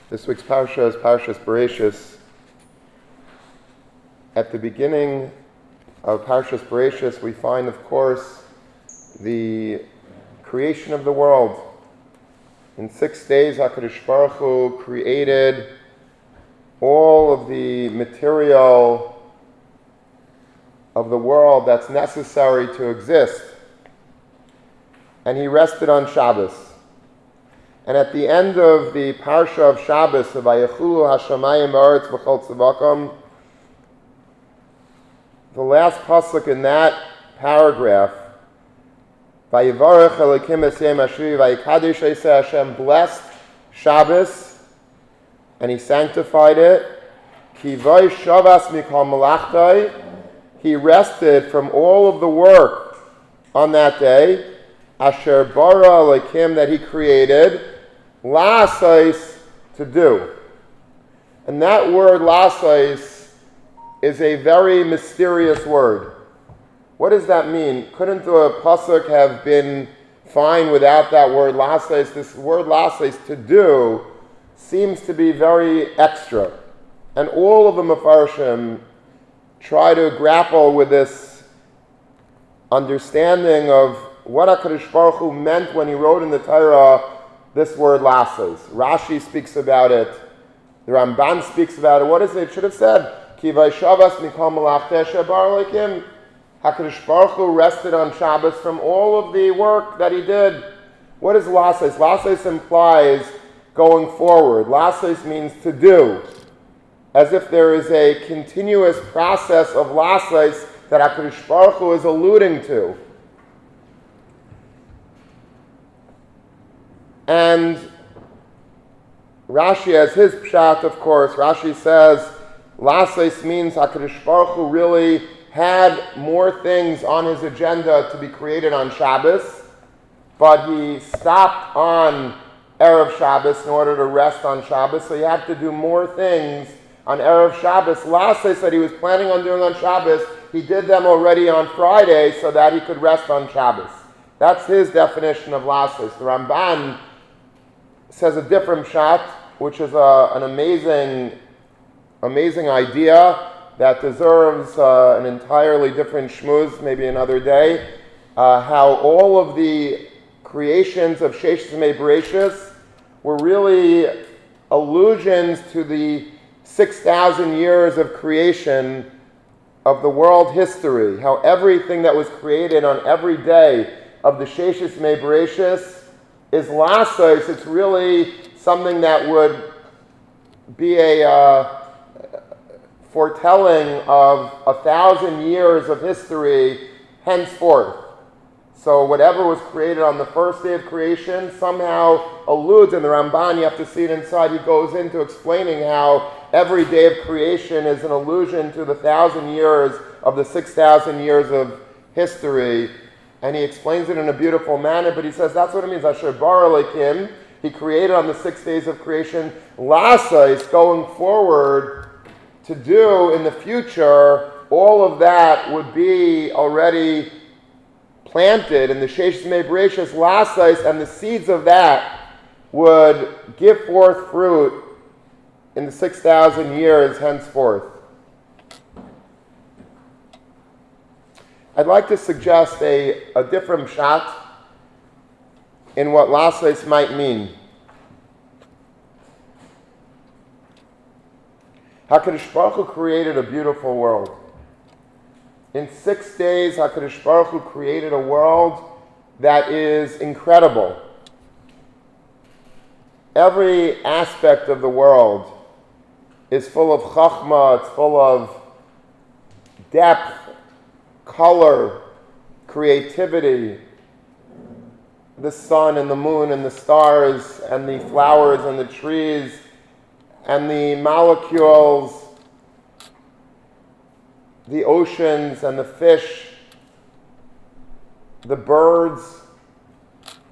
This week's parsha is Parshas Bereishis. At the beginning of Parshas Bereishis, we find, of course, the creation of the world. In 6 days, HaKadosh Baruch Hu created all of the material of the world that's necessary to exist. And he rested on Shabbos. And at the end of the Parsha of Shabbos, of Vayechulu Hashamayim Ba'aretz V'chol Tzavakom, the last pasuk in that paragraph, Vayivarech Elokim es Yom Hashvi Vayikadosh Eiseh Hashem blessed Shabbos, and he sanctified it. Ki Vay Shavas Mikol Malachtai, he rested from all of the work on that day, Asher Bara Elokim, that he created, La'asais, to do. And that word La'asais is a very mysterious word. What does that mean? Couldn't the pasuk have been fine without that word La'asais? This word La'asais, to do, seems to be very extra. And all of the Mefarshim try to grapple with this understanding of what HaKadosh Baruch Hu meant when he wrote in the Torah this word La'asais. Rashi speaks about it. The Ramban speaks about it. What is it? It should have said, Ki Vayshavas Mikol Malachtei Shebar Elokim. HaKadosh Baruch Hu rested on Shabbos from all of the work that he did. What is La'asais? La'asais implies going forward. La'asais means to do. As if there is a continuous process of La'asais that HaKadosh Baruch Hu is alluding to. And Rashi has his pshat, of course. Rashi says, La'asais means HaKadosh Baruch Hu really had more things on his agenda to be created on Shabbos, but he stopped on Erev Shabbos in order to rest on Shabbos, so he had to do more things on Erev Shabbos. La'asais that he was planning on doing on Shabbos, he did them already on Friday so that he could rest on Shabbos. That's his definition of La'asais. The Ramban says a different shot, which is an amazing idea that deserves an entirely different shmuz, maybe another day. How all of the creations of Sheish Yemei Bereishis were really allusions to the 6,000 years of creation of the world history. How everything that was created on every day of the Sheish Yemei Bereishis is La'asais. It's really something that would be a foretelling of 1,000 years of history henceforth. So whatever was created on the first day of creation somehow alludes, in the Ramban, you have to see it inside, he goes into explaining how every day of creation is an allusion to the 1,000 years of the 6,000 years of history. And he explains it in a beautiful manner, but he says that's what it means. Asher bara Elokim, he created on the 6 days of creation. La'asais, going forward, to do in the future, all of that would be already planted in the Sheish Yemei Bereishis. La'asais, and the seeds of that would give forth fruit in the 6,000 years henceforth. I'd like to suggest a different shot in what La'asais might mean. HaKadosh Baruch Hu created a beautiful world. In 6 days, HaKadosh Baruch Hu created a world that is incredible. Every aspect of the world is full of chachma, it's full of depth, color, creativity, the sun and the moon and the stars and the flowers and the trees and the molecules, the oceans and the fish, the birds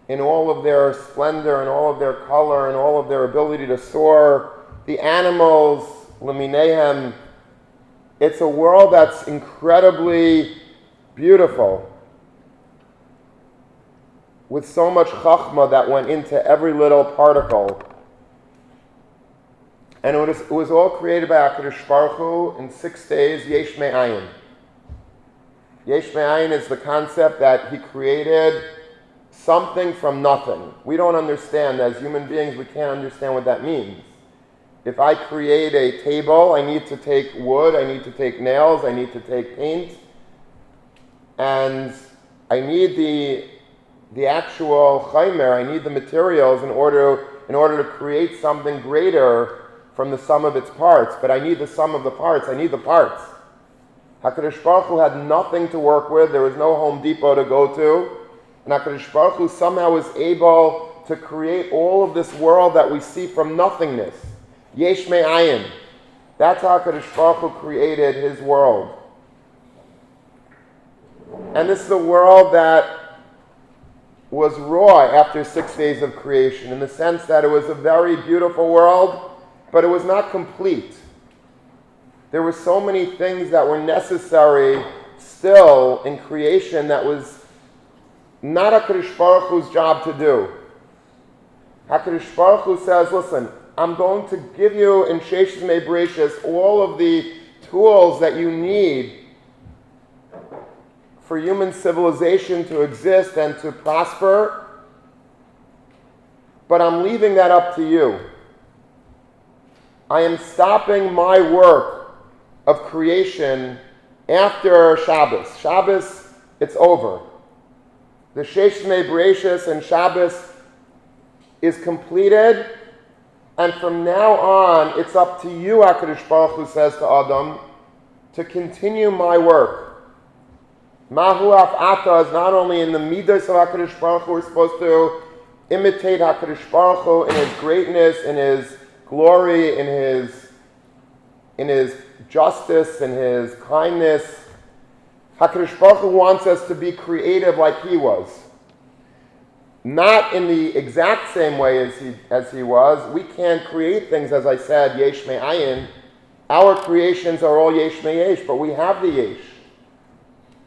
in all of their splendor and all of their color and all of their ability to soar, the animals, leminehem. It's a world that's incredibly beautiful, with so much chachma that went into every little particle. And it was all created by HaKadosh Baruch Hu in 6 days, Yesh Me'ayin. Yesh Me'ayin is the concept that he created something from nothing. We don't understand, as human beings, we can't understand what that means. If I create a table, I need to take wood, I need to take nails, I need to take paint, and I need the actual chaymer, I need the materials in order to create something greater from the sum of its parts. But I need the sum of the parts, I need the parts. HaKadosh Baruch Hu had nothing to work with, there was no Home Depot to go to, and HaKadosh Baruch Hu somehow was able to create all of this world that we see from nothingness. Yesh Me'ayin. That's how HaKadosh Baruch Hu created his world. And this is a world that was raw after 6 days of creation, in the sense that it was a very beautiful world, but it was not complete. There were so many things that were necessary still in creation that was not HaKadosh Baruch Hu's job to do. HaKadosh Baruch Hu says, listen, I'm going to give you in Sheshes Mei Bereshis all of the tools that you need for human civilization to exist and to prosper, but I'm leaving that up to you. I am stopping my work of creation after Shabbos. Shabbos, it's over. The Sheshes Mei Bereshis and Shabbos is completed, and from now on, it's up to you, HaKadosh Baruch Hu says to Adam, to continue my work. Mahu Af'ata is not only in the midas of HaKadosh Baruch Hu, we're supposed to imitate HaKadosh Baruch Hu in his greatness, in his glory, in his justice, in his kindness. HaKadosh Baruch Hu wants us to be creative like he was. Not in the exact same way as he was. We can't create things, as I said, Yesh Me'ayin. Our creations are all Yesh Me'yesh, but we have the Yesh.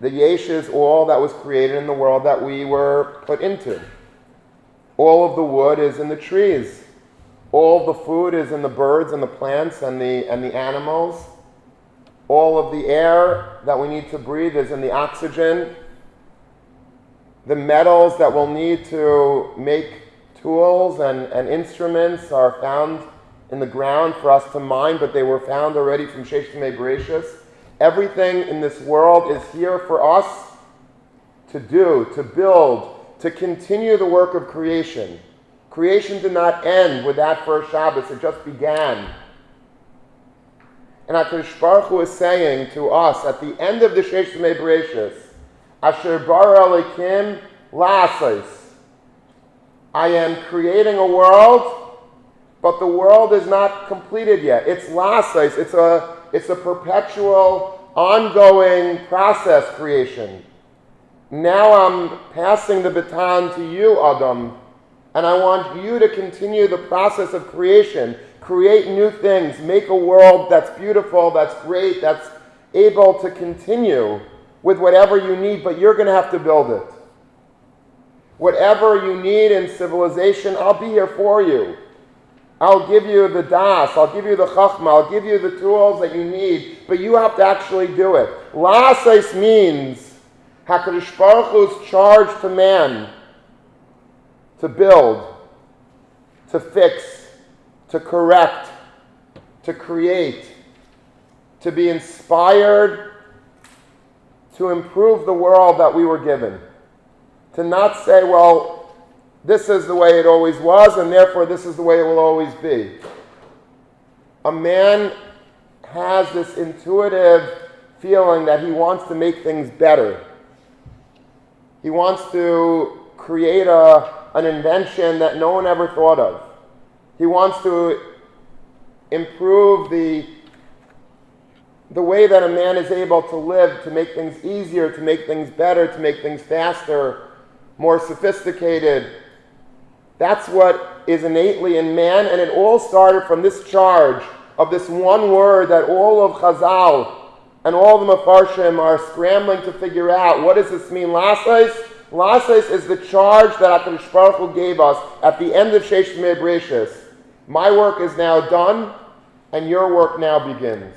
The Yesh is all that was created in the world that we were put into. All of the wood is in the trees. All of the food is in the birds and the plants and the animals. All of the air that we need to breathe is in the oxygen. The metals that we'll need to make tools and instruments are found in the ground for us to mine, but they were found already from Sheshes Mei Bereshis. Everything in this world is here for us to do, to build, to continue the work of creation. Creation did not end with that first Shabbos, it just began. And HaKadosh Baruch Hu is saying to us at the end of the Sheshes Mei Bereshis, Asher bara Elokim la'asos. I am creating a world, but the world is not completed yet. It's la'asos. It's a perpetual, ongoing process creation. Now I'm passing the baton to you, Adam, and I want you to continue the process of creation. Create new things. Make a world that's beautiful, that's great, that's able to continue with whatever you need, but you're going to have to build it. Whatever you need in civilization, I'll be here for you. I'll give you the das, I'll give you the chachma, I'll give you the tools that you need, but you have to actually do it. La'asos means HaKadosh Baruch Hu's charge to man to build, to fix, to correct, to create, to be inspired, to improve the world that we were given. To not say, well, this is the way it always was, and therefore this is the way it will always be. A man has this intuitive feeling that he wants to make things better. He wants to create an invention that no one ever thought of. He wants to improve the way that a man is able to live, to make things easier, to make things better, to make things faster, more sophisticated. That's what is innately in man, and it all started from this charge of this one word that all of Chazal and all the Mefarshim are scrambling to figure out. What does this mean? La'asos? La'asos is the charge that HaKadosh Baruch Hu gave us at the end of Sheshes Mei Bereshis. My work is now done. and your work now begins.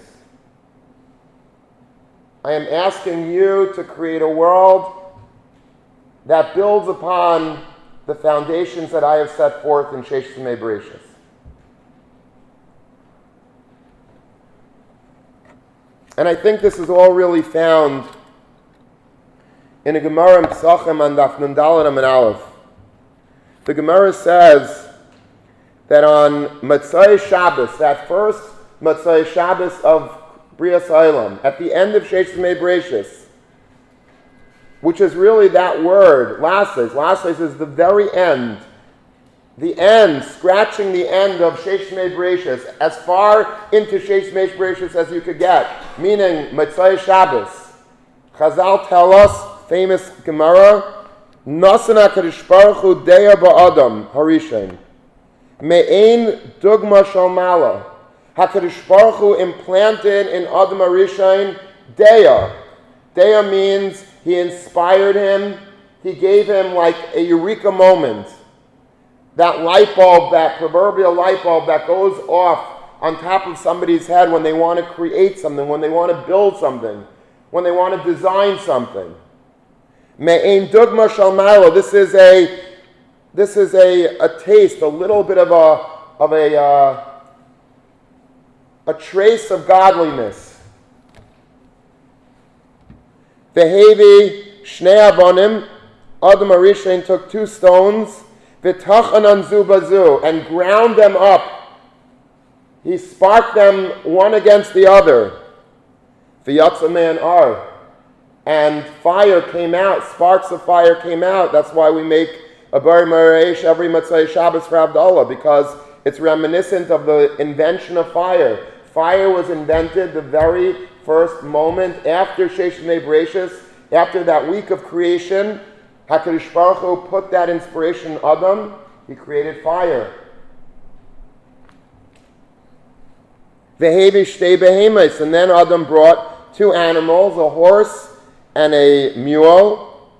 I am asking you to create a world that builds upon the foundations that I have set forth in Sheish Tzimei Bereshis. And I think this is all really found in a Gemara in Pesachim on Daf Nun Daled Amud Aleph. The Gemara says that on Motzei Shabbos, that first Motzei Shabbos of Brias Olam, at the end of Sheish Tzimei Bereshis, which is really that word, Lases. Lases is the very end. The end, scratching the end of Sheish Tzimei Bereshis, as far into Sheish Tzimei Bereshis as you could get, meaning Motzei Shabbos. Chazal tell us, famous Gemara, Nasan HaKadosh Baruch Hu Deya Ba'adam Harishain, Me'ein Dugma Shalmala. HaKadosh Baruch Hu implanted in Adam HaRishain Deya. Deya means he inspired him, he gave him like a eureka moment. That light bulb, that proverbial light bulb that goes off on top of somebody's head when they want to create something, when they want to build something, when they want to design something. Me'ein dugma shalmalo. This is a taste, a little bit of a trace of godliness. Vehevi shnei avonim. Adam HaRishain took 2 stones, v'tachanan zu bazu, and ground them up. He sparked them one against the other. V'yatza me'an ar. And fire came out, sparks of fire came out. That's why we make a Bar Mareish every Motzei Shabbos for Havdalah, because it's reminiscent of the invention of fire. Fire was invented the very first moment after Sheish Tzimei Bereshis, after that week of creation. HaKadosh Baruch Hu put that inspiration in Adam. He created fire. Vehevi shtei behemoths, and then Adam brought 2 animals, a horse and a mule,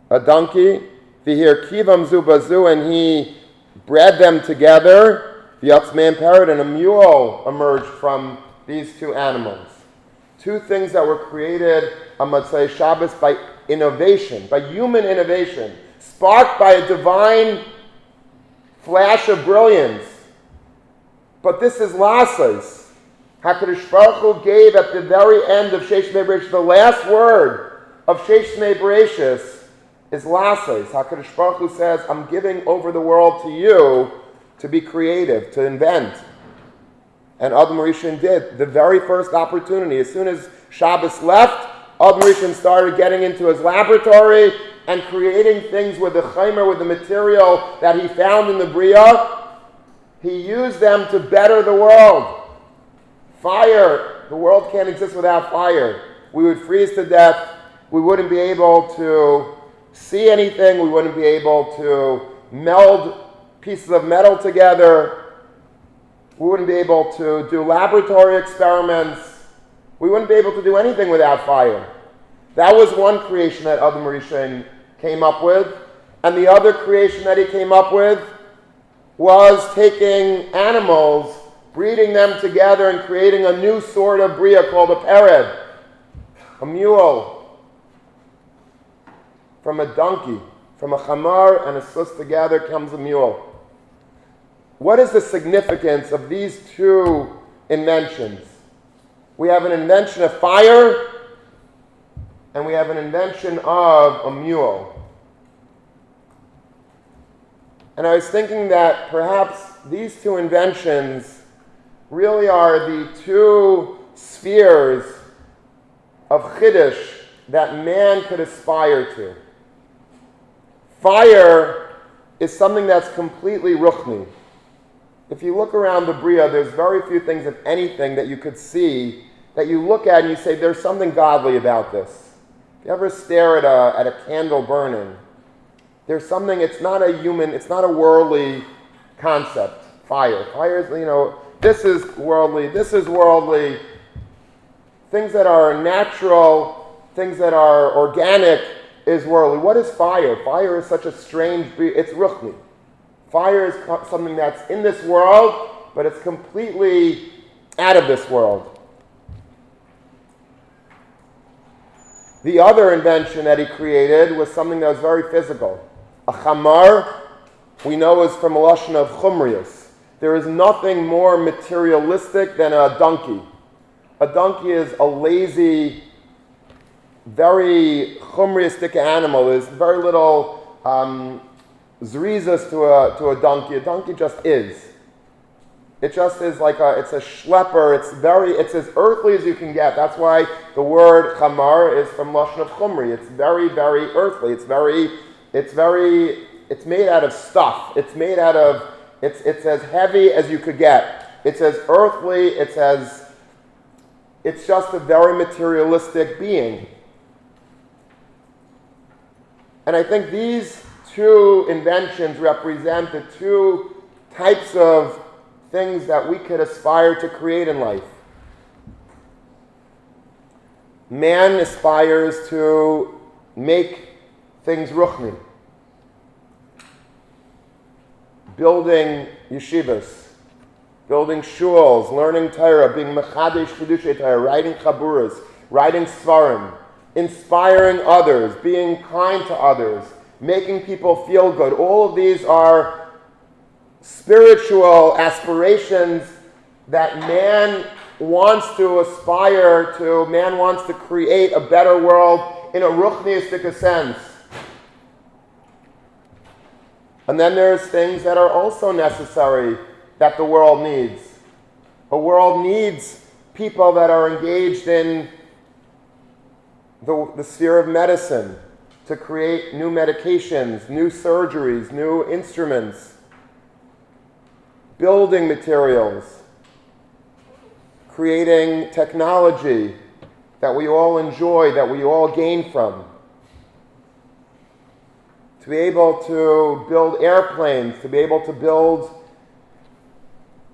a donkey. V'hir kivam zu bazu, and he bred them together. V'yatzmein parrot, and a mule emerged from these 2 animals. 2 things that were created on Motzei Shabbos by innovation, by human innovation, sparked by a divine flash of brilliance. But this is Lases. HaKadosh Baruch Hu gave at the very end of Sheish Tzimei Bereshis, the last word of Sheish Tzimei Bereshis is Lases. HaKadosh Baruch Hu says, I'm giving over the world to you to be creative, to invent. And Adam HaRishain did. The very first opportunity, as soon as Shabbos left, Adam HaRishain started getting into his laboratory and creating things with the chaymer, with the material that he found in the Bria. He used them to better the world. Fire, the world can't exist without fire. We would freeze to death. We wouldn't be able to see anything. We wouldn't be able to meld pieces of metal together. We wouldn't be able to do laboratory experiments. We wouldn't be able to do anything without fire. That was one creation that Adam HaRishain came up with. And the other creation that he came up with was taking animals, breeding them together, and creating a new sort of bria called a pered, a mule. From a donkey, from a chamar and a sus together comes a mule. What is the significance of these 2 inventions? We have an invention of fire, and we have an invention of a mule. And I was thinking that perhaps these 2 inventions really are the 2 spheres of chiddush that man could aspire to. Fire is something that's completely ruchni. If you look around the Bria, there's very few things, if anything, that you could see that you look at and you say, there's something godly about this. If you ever stare at a candle burning, there's something, it's not a human, it's not a worldly concept. Fire. Fire is, this is worldly, this is worldly. Things that are natural, things that are organic is worldly. What is fire? Fire is such a strange, it's ruchni. Fire is something that's in this world, but it's completely out of this world. The other invention that he created was something that was very physical. A chamar, we know, is from a lashon of chumrius. There is nothing more materialistic than a donkey. A donkey is a lazy, very chumriistic animal. There's very little zrizas to a donkey. A donkey just is. It just is like it's a schlepper. It's as earthly as you can get. That's why the word chamar is from lashon of chumri. It's very, very earthly. It's made out of stuff. It's as heavy as you could get. It's as earthly. It's just a very materialistic being. And I think these two inventions represent the two types of things that we could aspire to create in life. Man aspires to make things ruchni, building yeshivas, building shuls, learning Torah, being mechadesh chidushay Torah, writing chaburas, writing svarim, inspiring others, being kind to others, making people feel good. All of these are spiritual aspirations that man wants to aspire to. Man wants to create a better world in a ruchniistic sense. And then there's things that are also necessary that the world needs. The world needs people that are engaged in the sphere of medicine to create new medications, new surgeries, new instruments, building materials, creating technology that we all enjoy, that we all gain from. To be able to build airplanes, to be able to build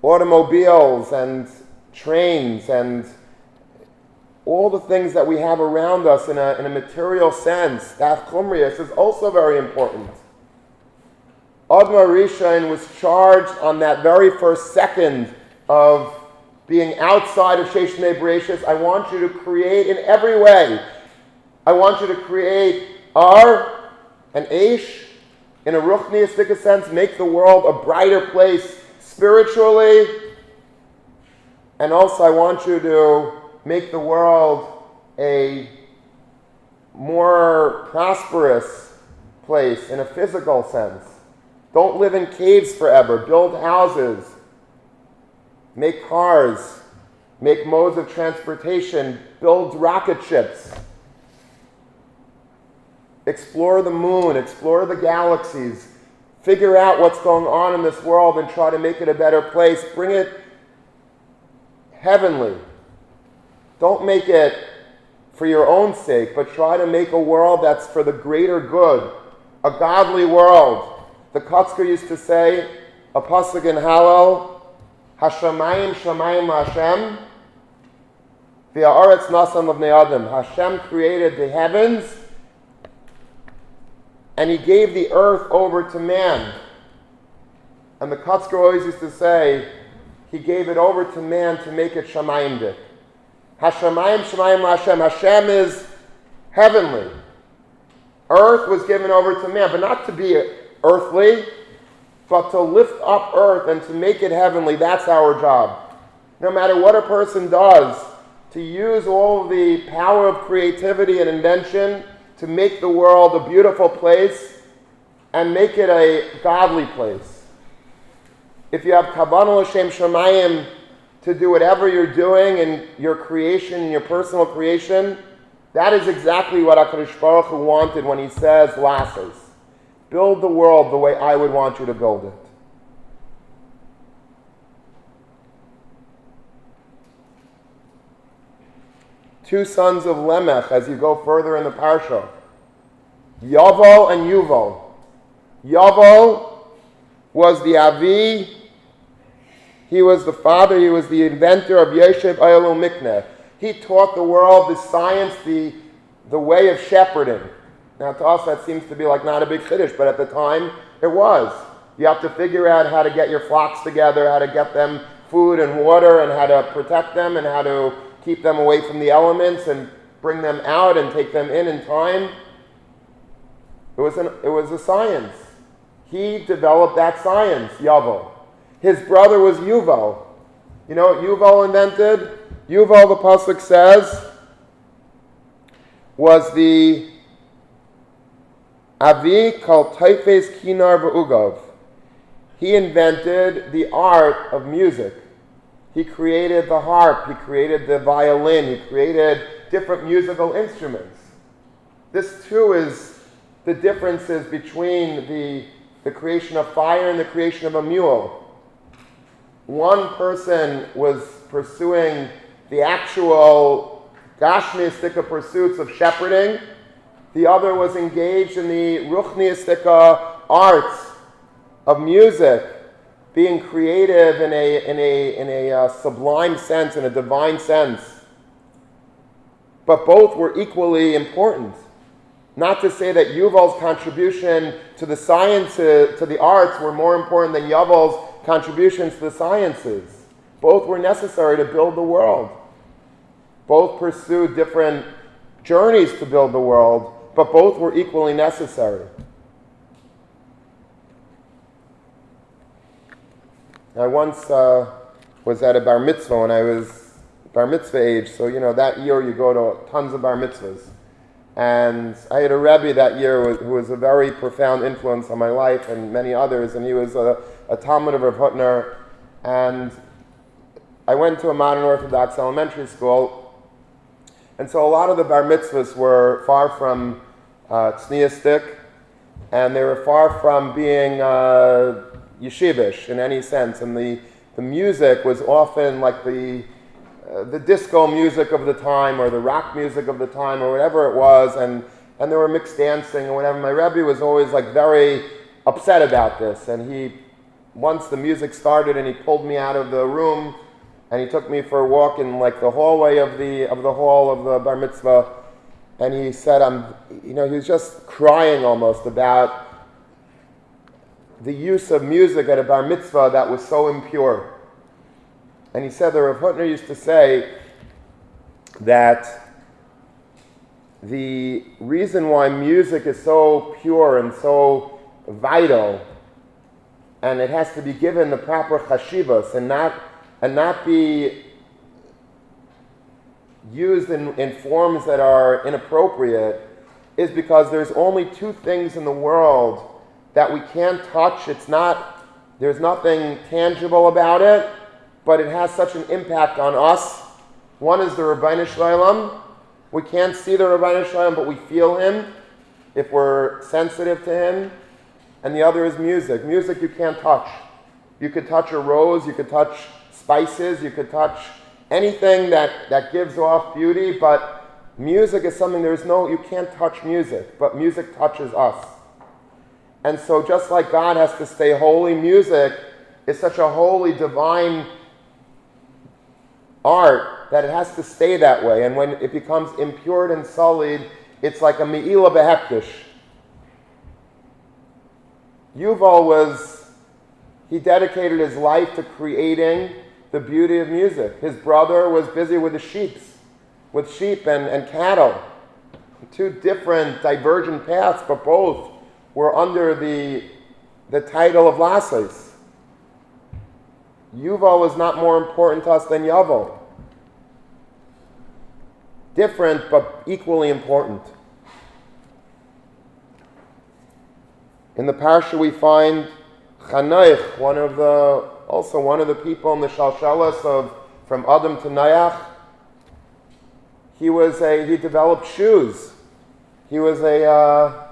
automobiles and trains and all the things that we have around us in a material sense. That chumrius is also very important. Admar Rishon was charged on that very first second of being outside of Sheshnei Bereshis. I want you to create in every way. I want you to create Ar and Eish in a ruchniistic sense, make the world a brighter place spiritually. And also I want you to make the world a more prosperous place in a physical sense. Don't live in caves forever. Build houses. Make cars. Make modes of transportation. Build rocket ships. Explore the moon. Explore the galaxies. Figure out what's going on in this world and try to make it a better place. Bring it heavenly. Don't make it for your own sake, but try to make a world that's for the greater good. A godly world. The Kotzker used to say, a pasuk in Hallel, Hashamayim shamayim Hashem, v'ha'aretz nasan l'bnei Adam. Hashem created the heavens, and He gave the earth over to man. And the Kotzker always used to say, He gave it over to man to make it shamayimdik. Hashamayim shamayim Hashem. Hashem is heavenly. Earth was given over to man, but not to be earthly, but to lift up earth and to make it heavenly. That's our job. No matter what a person does, to use all the power of creativity and invention to make the world a beautiful place and make it a godly place. If you have kavanah l'shem shamayim to do whatever you're doing in your creation, in your personal creation, that is exactly what HaKadosh Baruch Hu wanted when He says, Lasses. Build the world the way I would want you to build it. Two sons of Lemech, as you go further in the parsha, Yaval and Yuval. Yaval was the Avi, he was the father, he was the inventor of Yeshiv Ayelu Mikneh. He taught the world the science, the way of shepherding. Now to us that seems to be like not a big chiddush, but at the time it was. You have to figure out how to get your flocks together, how to get them food and water, and how to protect them, and how to keep them away from the elements, and bring them out and take them in time. It was a science. He developed that science, Yavel. His brother was Yuval. You know what Yuval invented? Yuval, the pasuk says, was the Avi kal taifes kinar v'ugav. He invented the art of music. He created the harp, he created the violin, he created different musical instruments. This too is the differences between the creation of fire and the creation of a mule. One person was pursuing the actual gashmiistika pursuits of shepherding. The other was engaged in the ruchniistika arts of music, being creative in a sublime sense, in a divine sense. But both were equally important. Not to say that Yuval's contribution to the sciences, to the arts, were more important than Yuval's contributions to the sciences. Both were necessary to build the world. Both pursued different journeys to build the world, but both were equally necessary. I once was at a bar mitzvah when I was bar mitzvah age, so that year you go to tons of bar mitzvahs. And I had a Rebbe that year who was a very profound influence on my life and many others, and he was a Talmud of Rav Hutner. And I went to a modern Orthodox elementary school, and so a lot of the bar mitzvahs were far from tzniistic, and they were far from being yeshivish in any sense, and the music was often like the disco music of the time, or the rock music of the time, or whatever it was, and there were mixed dancing or whatever. My Rebbe was always very upset about this, and once the music started, and he pulled me out of the room, and he took me for a walk in the hallway of the hall of the bar mitzvah, and he said, he was just crying almost about the use of music at a bar mitzvah that was so impure. And he said that Rav Hutner used to say that the reason why music is so pure and so vital, and it has to be given the proper chashivas and not be used in forms that are inappropriate, is because there's only two things in the world that we can't touch. There's nothing tangible about it, but it has such an impact on us. One is the Rabbeinu Shalom. We can't see the Rabbeinu Shalom, but we feel him if we're sensitive to him. And the other is music. Music you can't touch. You could touch a rose, you could touch spices, you could touch anything that gives off beauty, but music is something you can't touch music, but music touches us. And so just like God has to stay holy, music is such a holy, divine art that it has to stay that way. And when it becomes impure and sullied, it's like a me'ila behektish. Yuval he dedicated his life to creating the beauty of music. His brother was busy with sheep and cattle. Two different divergent paths, but both were under the title of Lasses. Yuval is not more important to us than Yavel. Different, but equally important. In the parsha we find Chanoich, one of the people in the Shalshalas from Adam to Noach. He developed shoes. He was a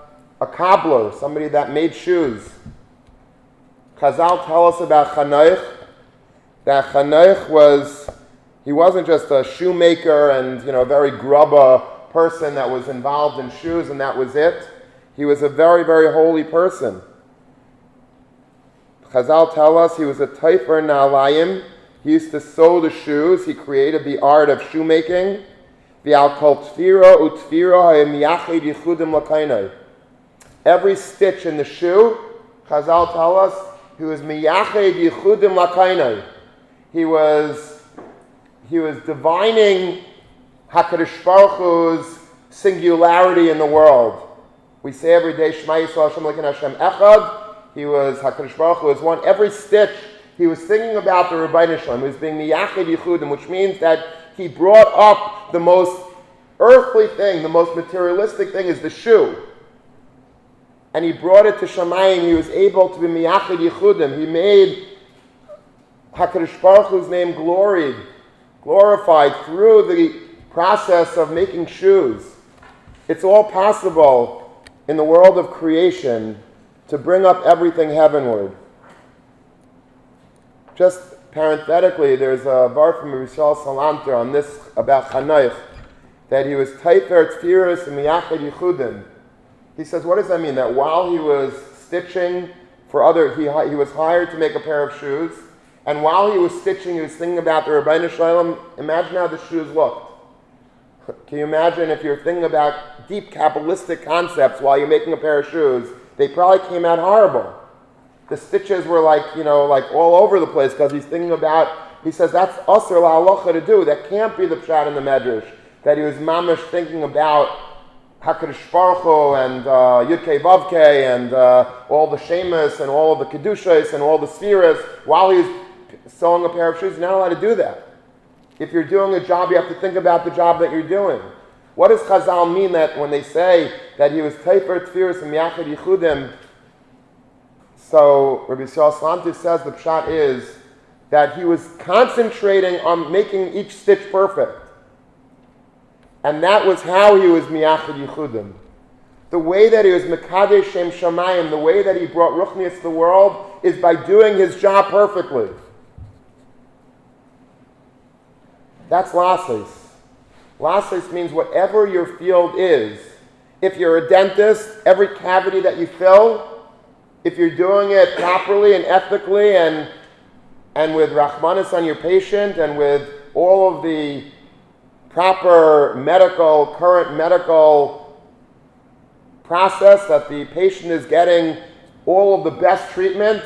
cobbler, somebody that made shoes. Chazal tell us about Chanoich, that Chanoich he wasn't just a shoemaker and a very grubba person that was involved in shoes and that was it. He was a very, very holy person. Chazal tell us he was a taifer na'alayim. He used to sew the shoes. He created the art of shoemaking. Every stitch in the shoe, Chazal tell us, he was miyached yichudim lakainai. He was divining HaKadosh Baruch Hu's singularity in the world. We say every day, Shema Yisrael Hashem Elokeinu Hashem Echad. He was, HaKadosh Baruch Hu was one. Every stitch, he was thinking about the Rebbeinu Shalom. He was being miyached yichudim, which means that he brought up the most earthly thing, the most materialistic thing is the shoe. And he brought it to Shamayim. He was able to be miyached yichudim. He made HaKadosh Baruch Hu's name glorified through the process of making shoes. It's all possible in the world of creation to bring up everything heavenward. Just parenthetically, there's a bar from Rishal Salanter on this about Chanoich, that he was Taifer Tfiris and Miyached Yichudim. He says, what does that mean? That while he was stitching for he was hired to make a pair of shoes, and while he was stitching, he was thinking about the Rebbeinu Shalom. Imagine how the shoes looked. Can you imagine if you're thinking about deep Kabbalistic concepts while you're making a pair of shoes? They probably came out horrible. The stitches were like all over the place because he's thinking about, he says that's asur la'alocha to do. That can't be the pshat in the Medrash. That he was mamish thinking about HaKadosh Baruch Hu and Yudkei Vavkei and all the Shemus and all of the Kedushas and all the Spheres while he was sewing a pair of shoes. You're not allowed to do that. If you're doing a job, you have to think about the job that you're doing. What does Chazal mean that when they say that he was Teifer Tfiris and Miyached Yichudim? So Rabbi Yisrael Salanter says the pshat is that he was concentrating on making each stitch perfect. And that was how he was Miyached Yichudim. The way that he was Mekadesh Shem Shamayim, the way that he brought Ruchnius to the world is by doing his job perfectly. That's lasis. Lasis means whatever your field is. If you're a dentist, every cavity that you fill, if you're doing it properly and ethically and with Rahmanis on your patient and with all of the proper current medical process that the patient is getting all of the best treatment,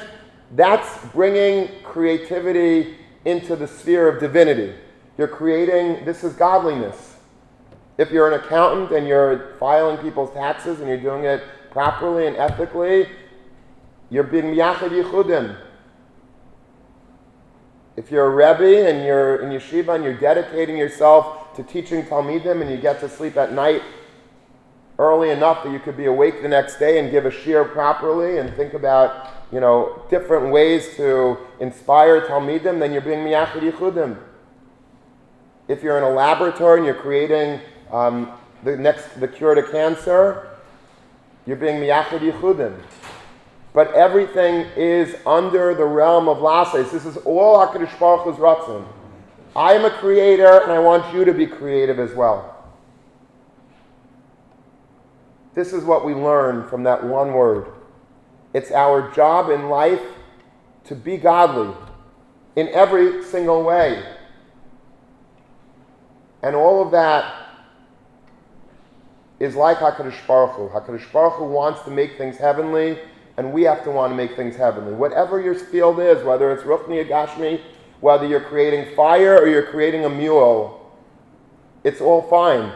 that's bringing creativity into the sphere of divinity. You're creating, this is godliness. If you're an accountant and you're filing people's taxes and you're doing it properly and ethically, you're being miyached yichudim. If you're a rebbe and you're in yeshiva and you're dedicating yourself to teaching talmidim and you get to sleep at night early enough that you could be awake the next day and give a shiur properly and think about, different ways to inspire talmidim, then you're being miyached yichudim. If you're in a laboratory and you're creating the cure to cancer, you're being miyached yichudim. But everything is under the realm of lases. This is all HaKadosh Baruch Hu's ratzon. I am a creator and I want you to be creative as well. This is what we learn from that one word. It's our job in life to be godly in every single way. And all of that is like HaKadosh Baruch Hu. HaKadosh Baruch Hu wants to make things heavenly, and we have to want to make things heavenly. Whatever your field is, whether it's Ruchni or Gashmi, whether you're creating fire or you're creating a mule, it's all fine.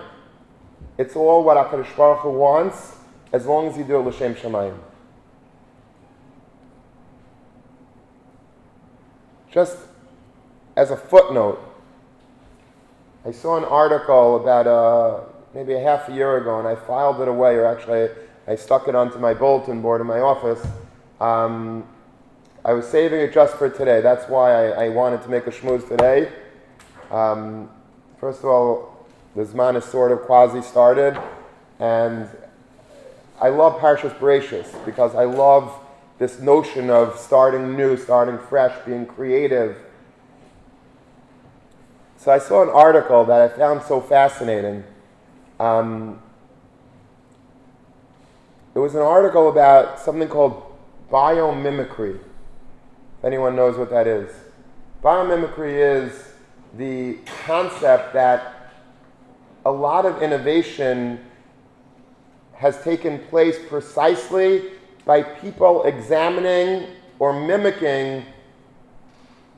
It's all what HaKadosh Baruch Hu wants, as long as you do it l'shem shamayim. Just as a footnote, I saw an article about maybe a half a year ago, and I filed it away, or actually I stuck it onto my bulletin board in my office. I was saving it just for today. That's why I wanted to make a shmooze today. First of all, the Zman is sort of quasi-started, and I love Parshas Bereishis because I love this notion of starting new, starting fresh, being creative. So I saw an article that I found so fascinating. It was an article about something called biomimicry. If anyone knows what that is. Biomimicry is the concept that a lot of innovation has taken place precisely by people examining or mimicking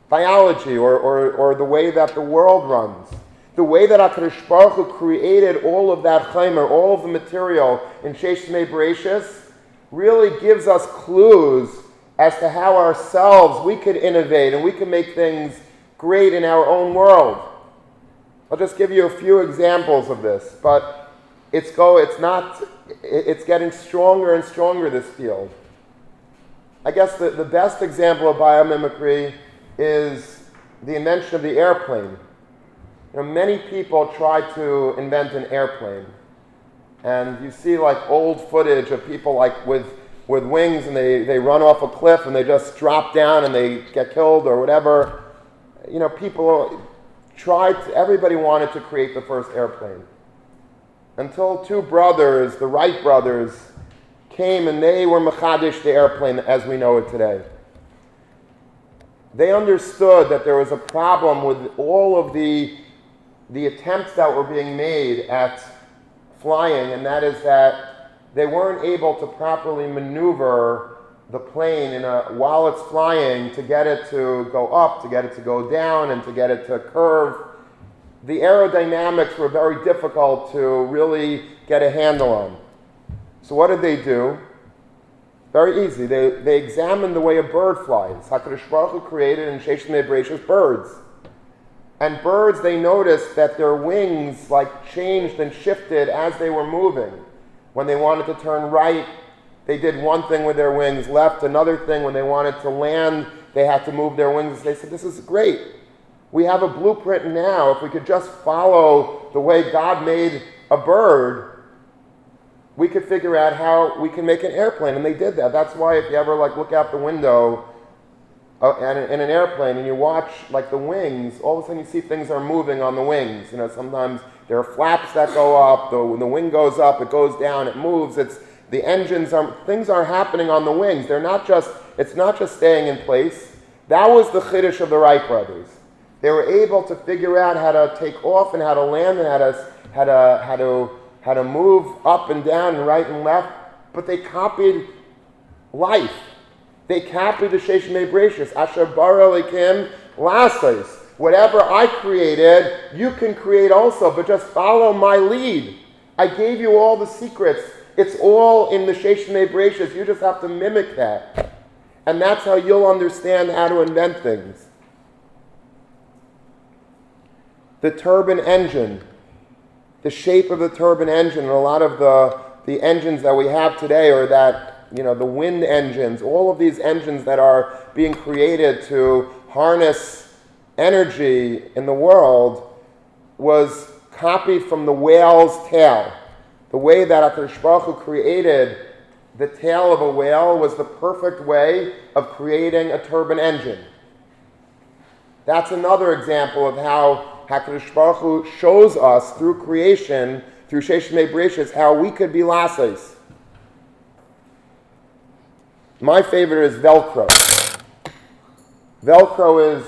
biology or the way that the world runs. The way that HaKadosh Baruch Hu created all of that chaimer, all of the material in Sheish Mei Bereshis, really gives us clues as to how ourselves we could innovate and we can make things great in our own world. I'll just give you a few examples of this, but it's getting stronger and stronger, this field. I guess the best example of biomimicry is the invention of the airplane. Many people try to invent an airplane, and you see like old footage of people like with wings, and they run off a cliff and they just drop down and they get killed or whatever. Everybody wanted to create the first airplane. Until two brothers, the Wright brothers, came and they were mechadish the airplane as we know it today. They understood that there was a problem with all of the attempts that were being made at flying, and that is that they weren't able to properly maneuver the plane while it's flying to get it to go up, to get it to go down, and to get it to curve. The aerodynamics were very difficult to really get a handle on. So what did they do? Very easy. They examined the way a bird flies. HaKadosh Baruch Hu created in Sheish Mei Bereshis birds. And birds, they noticed that their wings changed and shifted as they were moving. When they wanted to turn right, they did one thing with their wings, left another thing. When they wanted to land, they had to move their wings. They said, this is great. We have a blueprint now. If we could just follow the way God made a bird, we could figure out how we can make an airplane. And they did that. That's why if you ever look out the window in an airplane and you watch the wings, all of a sudden you see things are moving on the wings. Sometimes there are flaps that go up, the wing goes up, it goes down, it moves. Things are happening on the wings. It's not just staying in place. That was the chiddush of the Wright brothers. They were able to figure out how to take off and how to land and how to move up and down and right and left, but they copied life. They copied the Sheish Mei Bereshis. Asher bara Elokim la'asos. Whatever I created, you can create also, but just follow my lead. I gave you all the secrets. It's all in the Sheish Mei Bereshis. You just have to mimic that. And that's how you'll understand how to invent things. The turbine engine. The shape of the turbine engine, and a lot of the engines that we have today, or that, the wind engines, all of these engines that are being created to harness energy in the world, was copied from the whale's tail. The way that HaKadosh Baruch Hu created the tail of a whale was the perfect way of creating a turbine engine. That's another example of how HaKadosh Baruch Hu shows us through creation, through Sheish Mei Bereshis, how we could be lassos. My favorite is Velcro. Velcro is,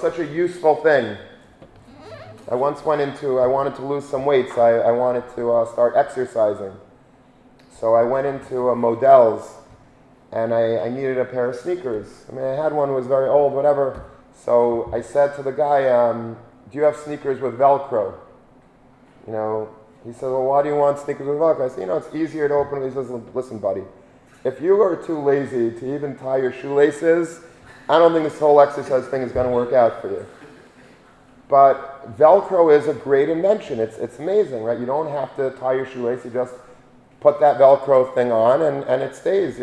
such a useful thing. I wanted to lose some weight, so I wanted to start exercising. So I went into a Modell's, and I needed a pair of sneakers. I had one, was very old, whatever. So I said to the guy, do you have sneakers with Velcro? He said, well, why do you want sneakers with Velcro? I said, it's easier to open. He says, listen, buddy, if you are too lazy to even tie your shoelaces, I don't think this whole exercise thing is going to work out for you. But Velcro is a great invention. It's amazing, right? You don't have to tie your shoelace. You just put that Velcro thing on and it stays.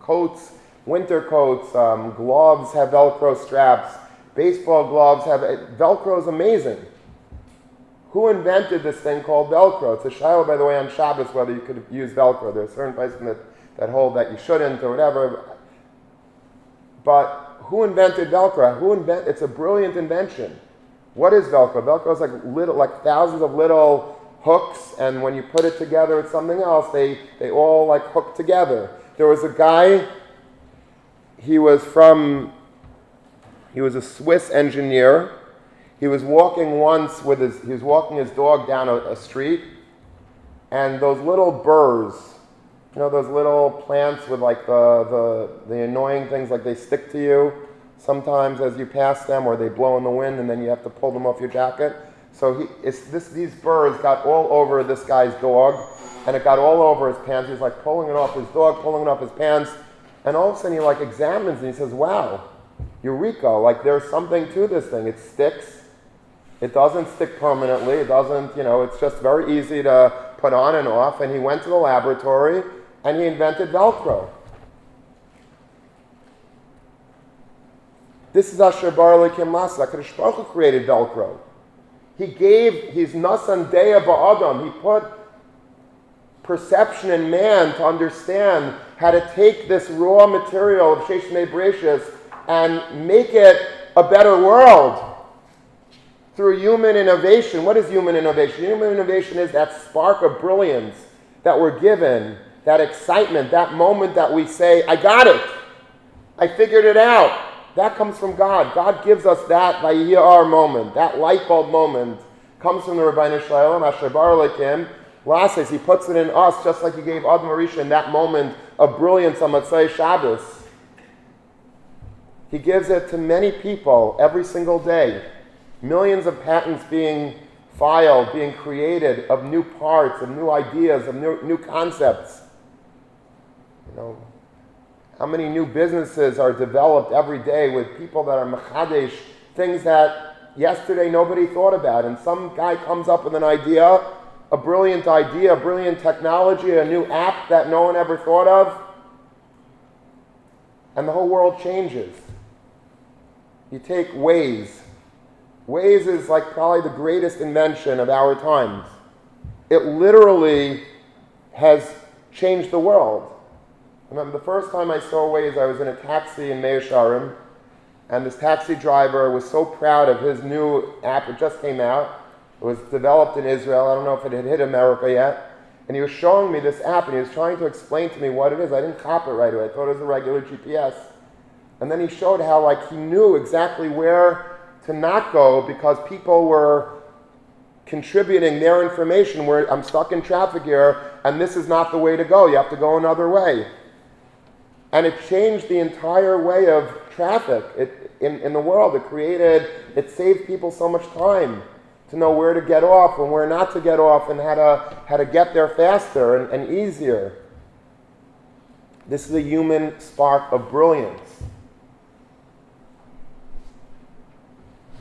Coats, winter coats, gloves have Velcro straps. Baseball gloves have... Velcro is amazing. Who invented this thing called Velcro? It's a shiloh, by the way, on Shabbos, whether you could use Velcro. There are certain places that hold that you shouldn't or whatever. But who invented Velcro? It's a brilliant invention. What is Velcro? Velcro is like thousands of little hooks, and when you put it together with something else, they all hook together. There was a guy, he was a Swiss engineer. He was walking once he was walking his dog down a street, and those little burrs You know those little plants with like the annoying things, like they stick to you sometimes as you pass them, or they blow in the wind and then you have to pull them off your jacket. So these burrs got all over this guy's dog, and it got all over his pants. He's like pulling it off his dog, pulling it off his pants, and all of a sudden he like examines and he says, wow, Eureka, like there's something to this thing. It sticks. It doesn't stick permanently. It doesn't, it's just very easy to put on and off. And he went to the laboratory and he invented Velcro. This is Asher Bar Elokim Lasa. HaKadosh Baruch Hu created Velcro. He gave his Nasan Deya Ba'adam. He put perception in man to understand how to take this raw material of Sheish Bnei Bereshis and make it a better world through human innovation. What is human innovation? Human innovation is that spark of brilliance that we're given, that excitement, that moment that we say, I got it. I figured it out. That comes from God. God gives us that Vayiyar moment, that light bulb moment comes from the Rebbeinu Shalom, Asher Bar Elokim Lases. He puts it in us just like he gave Adam Rishon that moment of brilliance on Motzei Shabbos. He gives it to many people every single day. Millions of patents being filed, being created of new parts, of new ideas, of new concepts. How many new businesses are developed every day with people that are mechadesh, things that yesterday nobody thought about, and some guy comes up with an idea, a brilliant technology, a new app that no one ever thought of, and the whole world changes. You take Waze. Waze is like probably the greatest invention of our times. It literally has changed the world. I remember the first time I saw Waze, I was in a taxi in Mea Shearim, and this taxi driver was so proud of his new app. It just came out. It was developed in Israel. I don't know if it had hit America yet. And he was showing me this app, and he was trying to explain to me what it is. I didn't cop it right away. I thought it was a regular GPS. And then he showed how he knew exactly where to not go because people were contributing their information where I'm stuck in traffic here, and this is not the way to go. You have to go another way. And it changed the entire way of traffic in the world. It saved people so much time to know where to get off and where not to get off and how to get there faster and easier. This is a human spark of brilliance.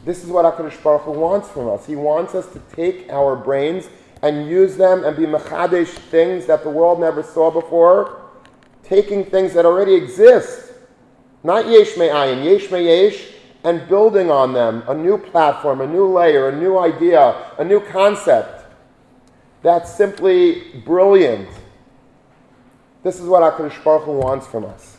This is what HaKadosh Baruch Hu wants from us. He wants us to take our brains and use them and be mechadesh things that the world never saw before, taking things that already exist, not yesh me'ayin, yesh me'yesh, and building on them a new platform, a new layer, a new idea, a new concept. That's simply brilliant. This is what HaKadosh Baruch Hu wants from us.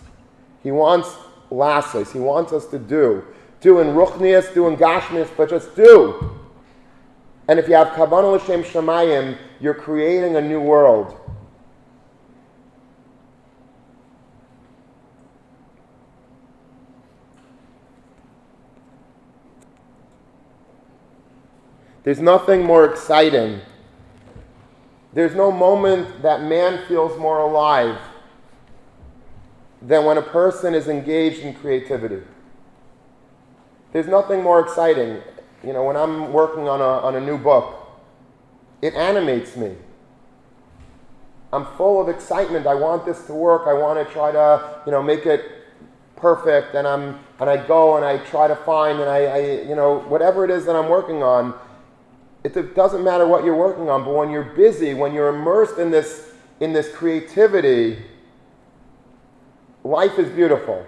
He wants lases. He wants us to do. Do in ruchnias, do in gashmias, but just do. And if you have kavanah l'shem shamayim, you're creating a new world. There's nothing more exciting. There's no moment that man feels more alive than when a person is engaged in creativity. There's nothing more exciting. When I'm working on a new book, it animates me. I'm full of excitement. I want this to work. I want to try to, make it perfect. And I go and I try to find and I whatever it is that I'm working on. It doesn't matter what you're working on, but when you're busy, when you're immersed in this creativity, life is beautiful.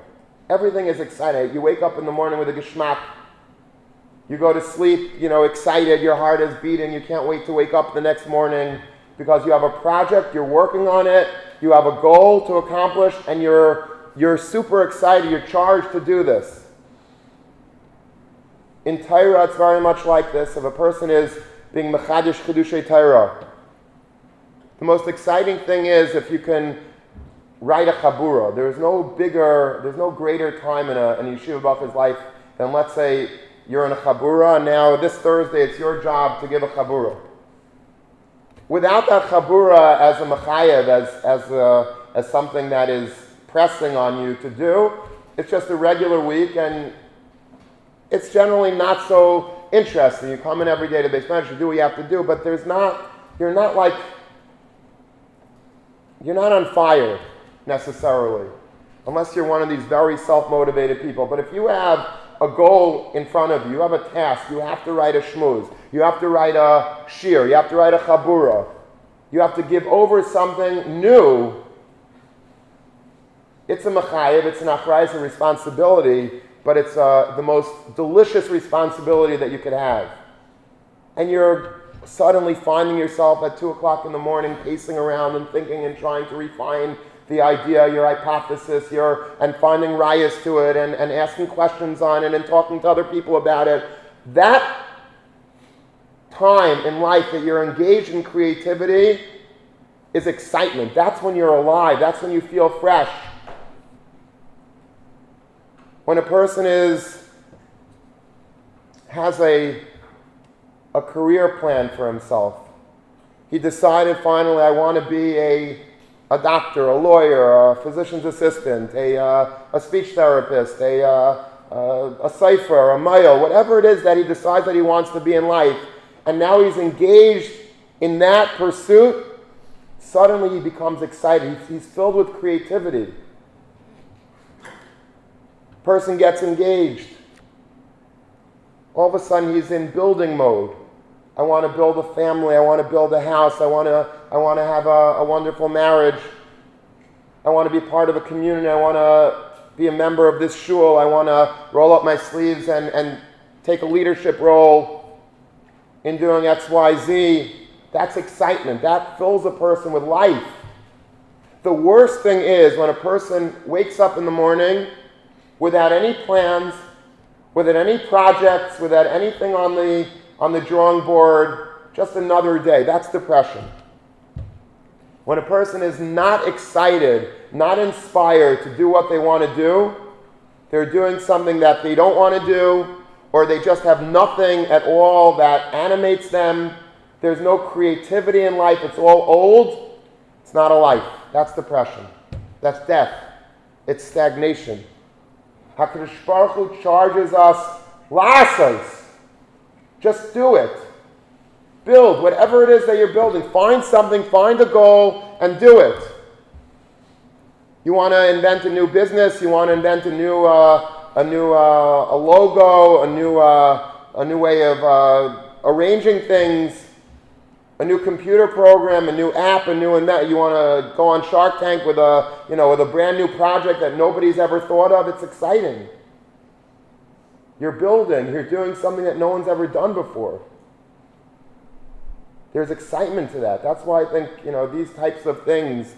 Everything is exciting. You wake up in the morning with a geschmack. You go to sleep, excited. Your heart is beating. You can't wait to wake up the next morning because you have a project. You're working on it. You have a goal to accomplish, and you're super excited. You're charged to do this. In Torah, it's very much like this. If a person is being mechadish chidushay Torah, the most exciting thing is if you can write a chabura. There's no greater time in a yeshiva bachur's life than, let's say, you're in a chabura, and now this Thursday it's your job to give a chabura. without that chabura as a mechayev, as something that is pressing on you to do, it's just a regular week, and it's generally not so interesting. You come in every day to Beis Medrash, you do what you have to do, but you're not on fire necessarily, unless you're one of these very self-motivated people. But if you have a goal in front of you, you have a task, you have to write a shmuz, you have to write a shir, you have to write a chabura, you have to give over something new, it's a mechayev, it's an achrayus, a responsibility, but it's the most delicious responsibility that you could have. And you're suddenly finding yourself at 2 o'clock in the morning pacing around and thinking and trying to refine the idea, your hypothesis, and finding rayas to it, and asking questions on it and talking to other people about it. That time in life that you're engaged in creativity is excitement. That's when you're alive. That's when you feel fresh. When a person has a career plan for himself, he decided finally, I want to be a doctor, a lawyer, a physician's assistant, a speech therapist, a cipher, a mayo, whatever it is that he decides that he wants to be in life, and now he's engaged in that pursuit, suddenly he becomes excited. He's filled with creativity. Person gets engaged. All of a sudden he's in building mode. I want to build a family. I want to build a house. I want to have a wonderful marriage. I want to be part of a community. I want to be a member of this shul. I want to roll up my sleeves and take a leadership role in doing X, Y, Z. That's excitement. That fills a person with life. The worst thing is when a person wakes up in the morning without any plans, without any projects, without anything on the drawing board, just another day. That's depression. When a person is not excited, not inspired to do what they want to do, they're doing something that they don't want to do, or they just have nothing at all that animates them. There's no creativity in life. It's all old. It's not a life. That's depression. That's death. It's stagnation. HaKadosh Baruch Hu charges us, la'asos. Just do it. Build whatever it is that you're building. Find something, find a goal, and do it. You want to invent a new business. You want to invent a new logo, a new way of arranging things, a new computer program, a new app, you want to go on Shark Tank with a brand new project that nobody's ever thought of. It's exciting. You're building, you're doing something that no one's ever done before. There's excitement to that. That's why I think, these types of things,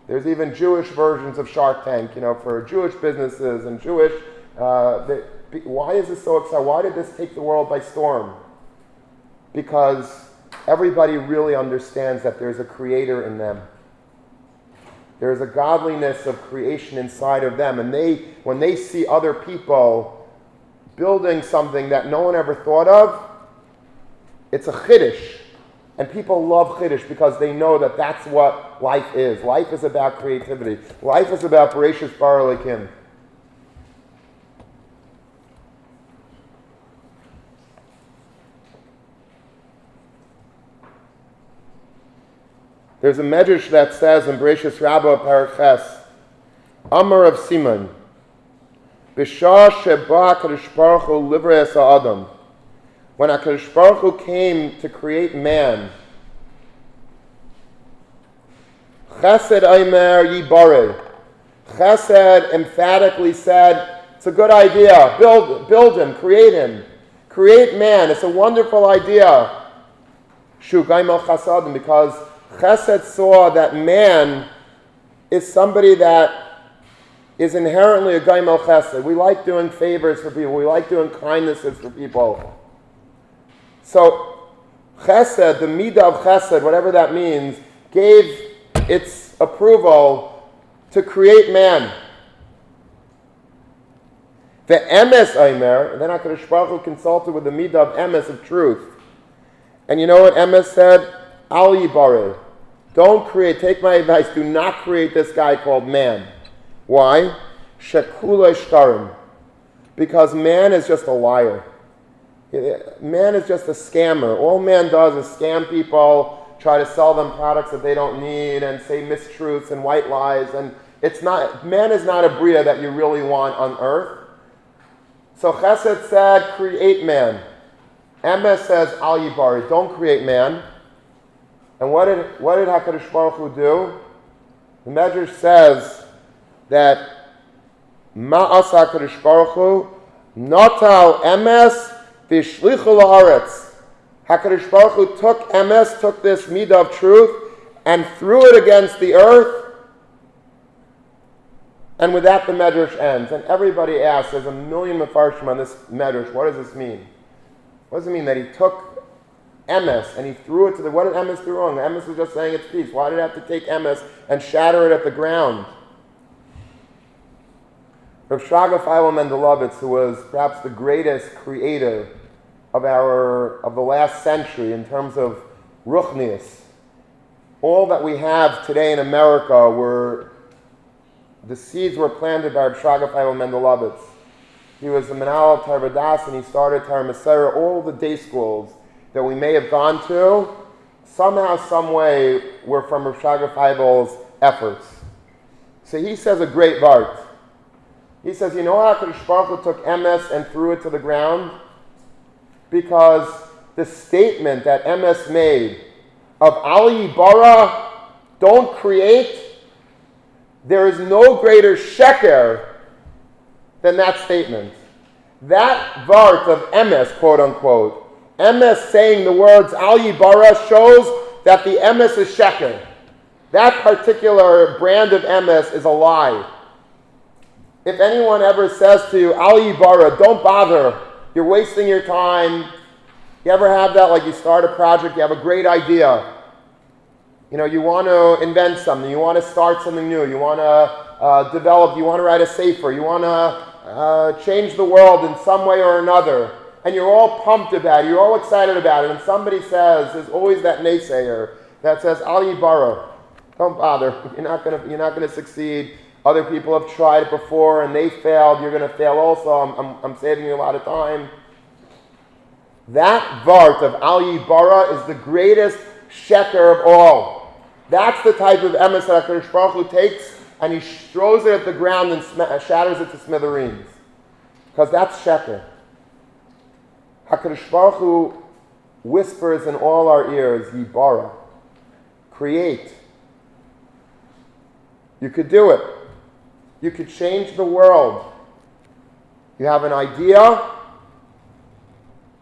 there's even Jewish versions of Shark Tank, for Jewish businesses and Jewish, why is this so exciting? Why did this take the world by storm? Because everybody really understands that there's a creator in them. There's a godliness of creation inside of them. And when they see other people building something that no one ever thought of, it's a chiddush. And people love chiddush because they know that that's what life is. Life is about creativity. Life is about Bereshis Bara Elokim. There's a medrash that says in Bereshis Rabbah Perek Ches, Amar of Simon, B'shah sheba HaKadosh Baruch Hu livrei es ha'adam. When HaKadosh Baruch Hu came to create man, Chesed Aimer Yibare. Chesed emphatically said, it's a good idea. Build him, create man. It's a wonderful idea. Shu Gaimel Chasadim, because Chesed saw that man is somebody that is inherently a Gaimel Chesed. We like doing favors for people. We like doing kindnesses for people. So Chesed, the Midah of Chesed, whatever that means, gave its approval to create man. The Emes Aimer, and then HaKadosh Baruch Hu consulted with the Midah of Emes, of truth. And you know what Emes said? al yibareh. Don't create, take my advice, do not create this guy called man. Why? Shekula shkarim. Because man is just a liar. Man is just a scammer. All man does is scam people, try to sell them products that they don't need, and say mistruths and white lies. And it's not, man is not a bria that you really want on earth. So Chesed said, create man. Emes says, al yibari, don't create man. And what did HaKadosh Baruch Hu do? The Medrash says that Ma'asa HaKadosh Baruch Hu Natal Emes V'shlichu la'aretz. HaKadosh Baruch Hu took Emes, took this midah of truth, and threw it against the earth. And with that the Medrash ends. And everybody asks, there's a million mefarshim on this Medrash, what does this mean? What does it mean that he took Emes and he threw it to the... What did Emes do wrong? Emes was just saying its piece. Why did it have to take Emes and shatter it at the ground? Rav Shraga Feivel Mendelovitz, who was perhaps the greatest creator of the last century in terms of ruchnius, all that we have today in America were... The seeds were planted by Rav Shraga Feivel Mendelovitz. He was the Menal of Tarvadas, and he started Tar Masera, all the day schools that we may have gone to, somehow, some way, were from Rav Shraga Feivel's efforts. So he says a great vart. He says, you know how HaKadosh Baruch Hu took Emes and threw it to the ground? Because the statement that Emes made of Ali Bara, don't create, there is no greater sheker than that statement. That vart of Emes, quote unquote, Emes saying the words Al Yibara shows that the Emes is sheker. That particular brand of Emes is a lie. If anyone ever says to you, Al Yibara, don't bother, you're wasting your time. You ever have that, like you start a project, you have a great idea. You know, you want to invent something, you want to start something new, you want to develop, you want to write a sefer, you want to change the world in some way or another. And you're all pumped about it, you're all excited about it, and somebody says, there's always that naysayer that says, Al Yibara, don't bother, you're not going to succeed. Other people have tried it before and they failed, you're going to fail also, I'm saving you a lot of time. That vart of Al Yibara is the greatest sheker of all. That's the type of emes that HaKadosh Baruch Hu takes and he throws it at the ground and shatters it to smithereens. Because that's sheker. HaKadosh Baruch Hu whispers in all our ears, Yibara, create. You could do it. You could change the world. You have an idea,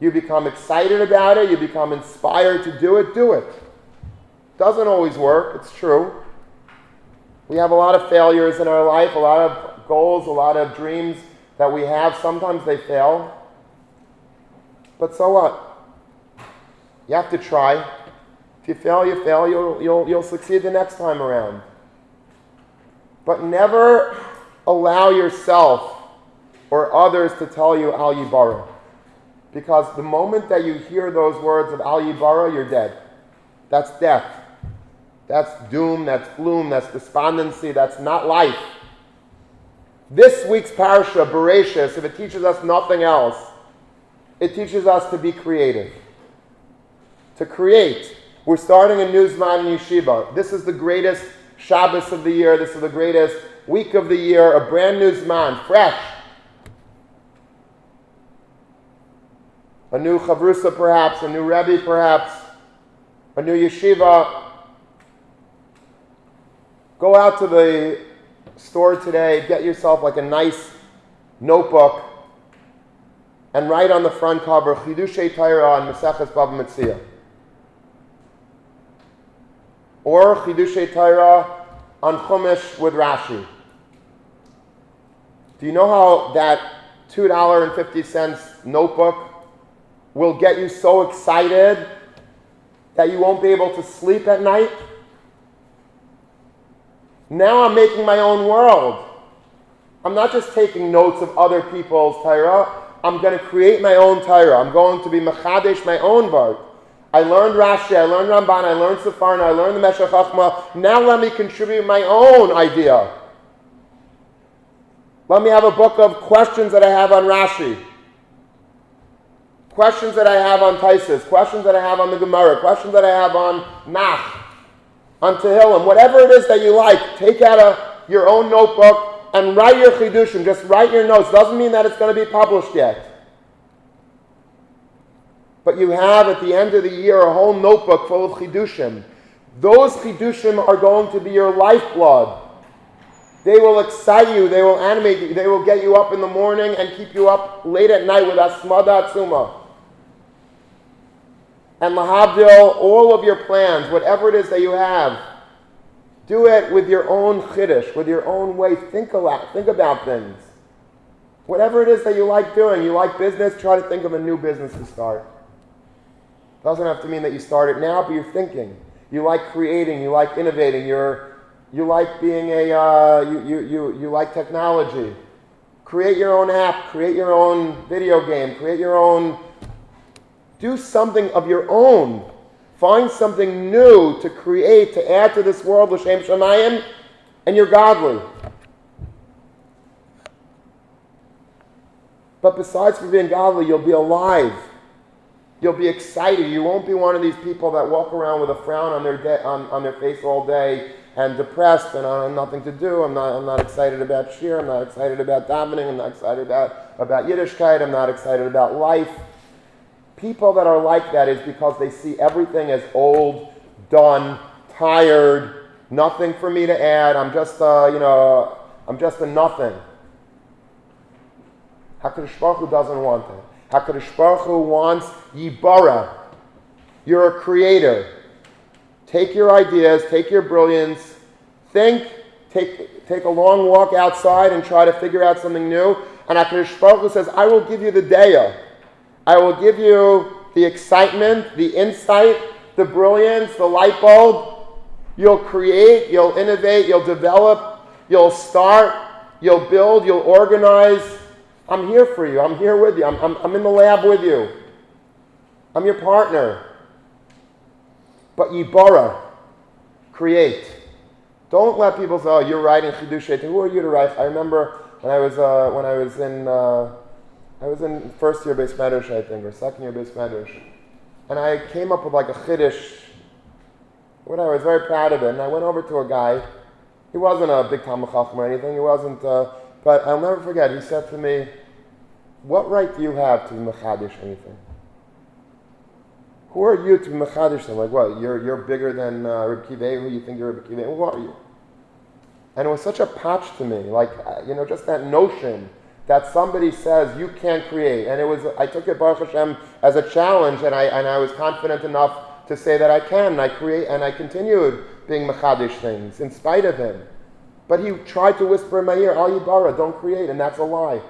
you become excited about it, you become inspired to do it, do it. Doesn't always work, it's true. We have a lot of failures in our life, a lot of goals, a lot of dreams that we have. Sometimes they fail. But so what? You have to try. If you fail, you'll succeed the next time around. But never allow yourself or others to tell you Al Yibara. Because the moment that you hear those words of Al Yibara, you're dead. That's death. That's doom, that's gloom, that's despondency, that's not life. This week's parasha, Bereshis, if it teaches us nothing else, it teaches us to be creative. To create. We're starting a new Zman in Yeshiva. This is the greatest Shabbos of the year. This is the greatest week of the year. A brand new Zman, fresh. A new Chavrusa perhaps, a new Rebbe perhaps, a new Yeshiva. Go out to the store today, get yourself like a nice notebook, and write on the front cover, Chidushei Torah on Maseches Bava Metzia. Or Chidushei Torah on Chumash with Rashi. Do you know how that $2.50 notebook will get you so excited that you won't be able to sleep at night? Now I'm making my own world. I'm not just taking notes of other people's Torah. I'm going to create my own Torah. I'm going to be Mechadesh, my own Vart. I learned Rashi, I learned Ramban, I learned Sefarna, I learned the Meshech Chochmah. Now let me contribute my own idea. Let me have a book of questions that I have on Rashi. Questions that I have on Taisus, questions that I have on the Gemara, questions that I have on Nach, on Tehillim, whatever it is that you like, take out your own notebook and write your chidushim. Just write your notes. Doesn't mean that it's going to be published yet. But you have at the end of the year a whole notebook full of chidushim. Those chidushim are going to be your lifeblood. They will excite you, they will animate you, they will get you up in the morning and keep you up late at night with asmada atzuma. And lahavdil, all of your plans, whatever it is that you have, do it with your own chiddush, with your own way. Think about things. Whatever it is that you like doing, you like business, try to think of a new business to start. Doesn't have to mean that you start it now, but you're thinking. You like creating, you like innovating, you like being you like technology. Create your own app, create your own video game, create your own. Do something of your own. Find something new to create, to add to this world, l'shem shamayim, and you're godly. But besides for being godly, you'll be alive. You'll be excited. You won't be one of these people that walk around with a frown on their face all day and depressed and I have nothing to do. I'm not excited about shir. I'm not excited about davening. I'm not excited about Yiddishkeit. I'm not excited about life. People that are like that is because they see everything as old, done, tired, nothing for me to add. I'm just a nothing. HaKadosh Baruch Hu doesn't want that. HaKadosh Baruch Hu wants Yibara. You're a creator. Take your ideas, take your brilliance, think, take a long walk outside and try to figure out something new. And HaKadosh Baruch Hu says, I will give you the daya. I will give you the excitement, the insight, the brilliance, the light bulb. You'll create, you'll innovate, you'll develop, you'll start, you'll build, you'll organize. I'm here for you. I'm here with you. I'm in the lab with you. I'm your partner. But Yibara, create. Don't let people say, oh, you're writing Chidush. Who are you to write? I remember when I was in first year Beis Medrash, I think, or second year Beis Medrash. And I came up with like a Chiddush. I was very proud of it. And I went over to a guy. He wasn't a big Talmid Chacham or anything. He wasn't, but I'll never forget. He said to me, what right do you have to mechadish anything? Who are you to mechadish them? Like what? You're bigger than Reb Kivei, who you think you're Reb Kivei? Who are you? And it was such a patch to me. Like, just that notion that somebody says you can't create. And I took it, Baruch Hashem, as a challenge, and I was confident enough to say that I can, and I create, and I continued being mechadish things, in spite of him. But he tried to whisper in my ear, Al Yibara, don't create, and that's a lie.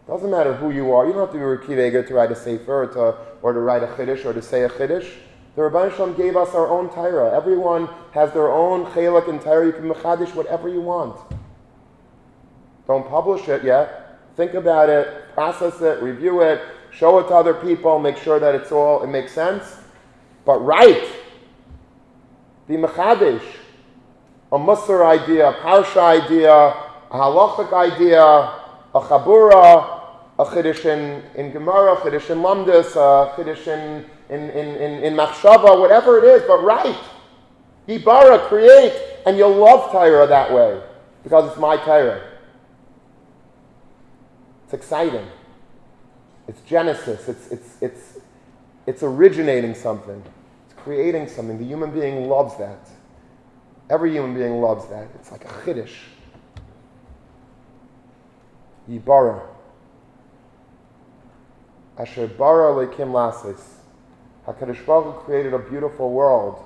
Doesn't matter who you are. You don't have to be Reb Kiva to write a sefer, or to write a chiddush, or to say a chiddush. The Rebbeinu Shalom gave us our own Torah. Everyone has their own chelak in Torah. You can mechadish whatever you want. Don't publish it yet. Think about it, process it, review it, show it to other people, make sure that it makes sense. But write. Be mechadish. A Musar idea, a Parsha idea, a halachic idea, a chabura, a chiddush in Gemara, a chiddush in Lamdus, a chiddush in Machshava, whatever it is, but write. Yibara, create, and you'll love Torah that way, because it's my Torah. It's exciting. It's Genesis. It's originating something. It's creating something. The human being loves that. Every human being loves that. It's like a chiddush. Yibara. Asher bara lekim lasis. HaKadosh Baruch Hu created a beautiful world.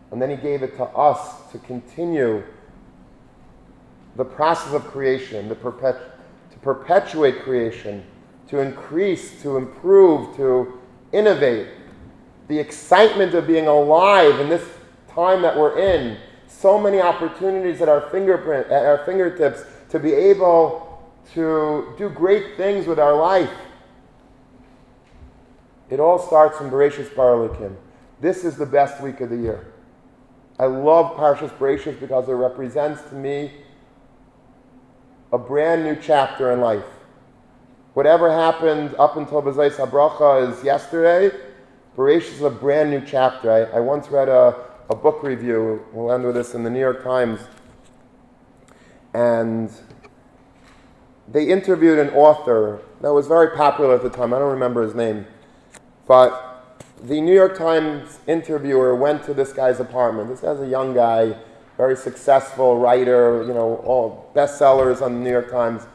And then He gave it to us to continue the process of creation, to perpetuate creation, to increase, to improve, to innovate. The excitement of being alive in this time that we're in. So many opportunities at our fingertips to be able to do great things with our life. It all starts from Bereshis Bar Elokim. This is the best week of the year. I love Parshas Bereshis because it represents to me a brand new chapter in life. Whatever happened up until B'zayis HaBracha is yesterday. Bereshis is a brand new chapter. I once read a book review, we'll end with this, in the New York Times, and they interviewed an author that was very popular at the time. I don't remember his name, but the New York Times interviewer went to this guy's apartment. This guy's a young guy, very successful writer, all bestsellers on the New York Times.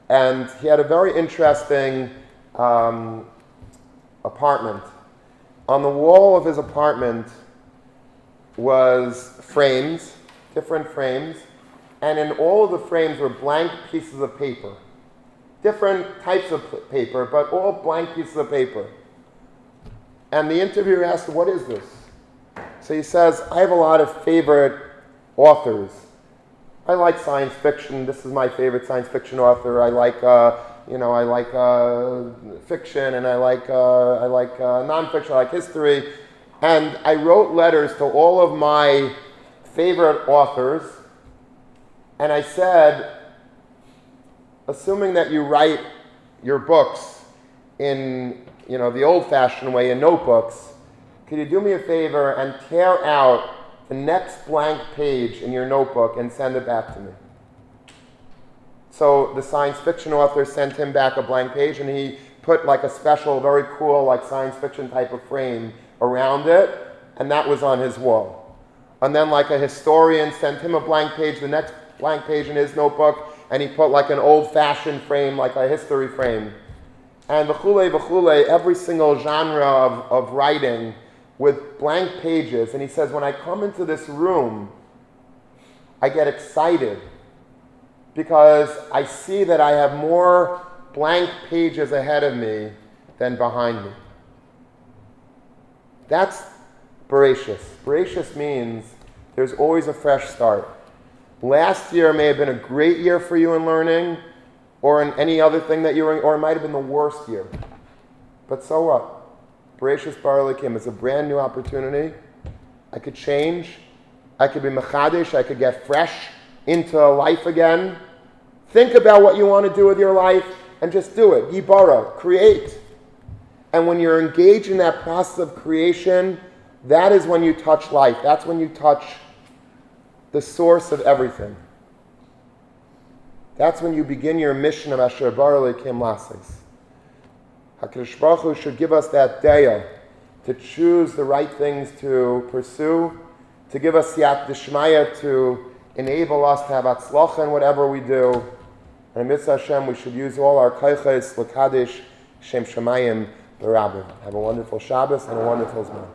And he had a very interesting apartment. On the wall of his apartment was frames, different frames, and in all of the frames were blank pieces of paper. Different types of paper, but all blank pieces of paper. And the interviewer asked, "What is this?" So he says, "I have a lot of favorite authors. I like science fiction. This is my favorite science fiction author. I like, fiction, and I like nonfiction. I like history. And I wrote letters to all of my favorite authors, and I said, assuming that you write your books in, the old-fashioned way in notebooks, could you do me a favor and tear out the next blank page in your notebook and send it back to me?" So the science fiction author sent him back a blank page, and he put like a special, very cool, like science fiction type of frame around it, and that was on his wall. And then like a historian sent him a blank page, the next blank page in his notebook, and he put like an old-fashioned frame, like a history frame. And v'chulei, every single genre of writing with blank pages. And he says, when I come into this room, I get excited because I see that I have more blank pages ahead of me than behind me. That's Bereshis. Bereshis means there's always a fresh start. Last year may have been a great year for you in learning, or in any other thing that you were in, or it might have been the worst year. But so what? Bereshis Bar Elokim is a brand new opportunity. I could change. I could be mechadish. I could get fresh into life again. Think about what you want to do with your life and just do it. Yibara, create. And when you're engaged in that process of creation, that is when you touch life. That's when you touch the source of everything. That's when you begin your mission of Asher Bar Elokim Lasis. HaKadosh Baruch Hu should give us that daya to choose the right things to pursue, to give us Siyat Dishmaya to enable us to have Atzlacha in whatever we do. And Mitzvah Hashem, we should use all our Kayches, L'Kadish, Shem Shemayim, B'Rabim. Have a wonderful Shabbos and a wonderful Zman.